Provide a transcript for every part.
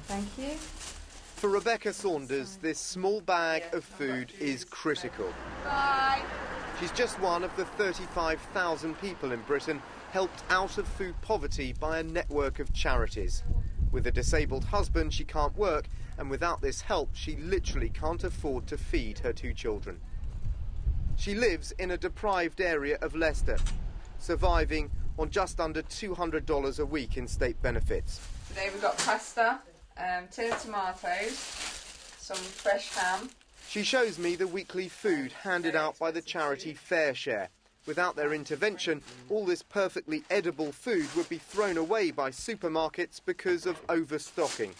Thank you. For Rebecca Saunders, this small bag of food is critical. Bye. She's just one of the 35,000 people in Britain helped out of food poverty by a network of charities. With a disabled husband, she can't work, and without this help, she literally can't afford to feed her 2 children. She lives in a deprived area of Leicester, surviving on just under $200 a week in state benefits. Today we've got pasta, tin of tomatoes, some fresh ham. She shows me the weekly food handed out by the charity FareShare. Without their intervention, all this perfectly edible food would be thrown away by supermarkets because of overstocking.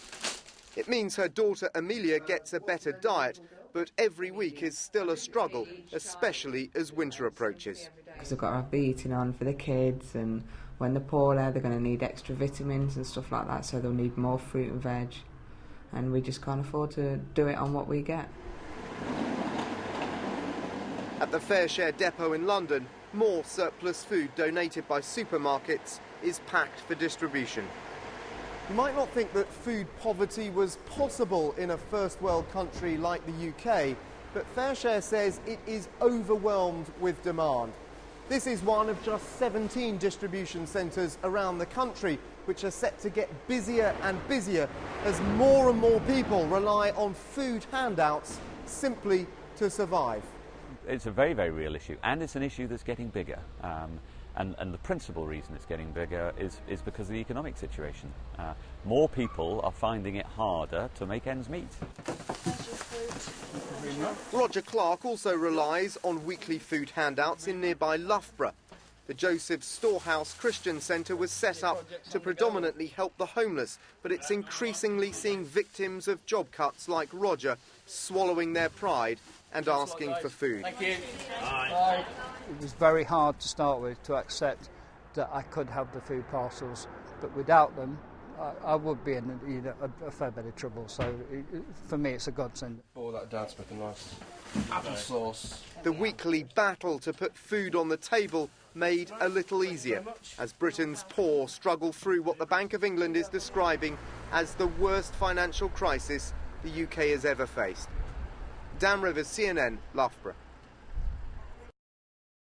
It means her daughter Amelia gets a better diet, but every week is still a struggle, especially as winter approaches. Because I've got to have the eating on for the kids, and when they're poorly they're going to need extra vitamins and stuff like that, so they'll need more fruit and veg, and we just can't afford to do it on what we get. At the FareShare depot in London, more surplus food donated by supermarkets is packed for distribution. You might not think that food poverty was possible in a first world country like the UK, but FareShare says it is overwhelmed with demand. This is one of just 17 distribution centres around the country, which are set to get busier and busier as more and more people rely on food handouts simply to survive. It's a very, very real issue, and it's an issue that's getting bigger. And the principal reason it's getting bigger is because of the economic situation. More people are finding it harder to make ends meet. Roger Clark also relies on weekly food handouts in nearby Loughborough. The Joseph Storehouse Christian Centre was set up to predominantly help the homeless, but it's increasingly seeing victims of job cuts like Roger swallowing their pride and asking for food. Thank you. Bye. It was very hard to start with to accept that I could have the food parcels, but without them I would be in a fair bit of trouble, so for me it's a godsend. Oh, that dad's making nice applesauce. The weekly battle to put food on the table made a little easier as Britain's poor struggle through what the Bank of England is describing as the worst financial crisis the UK has ever faced. Dan Rivers, CNN, Loughborough.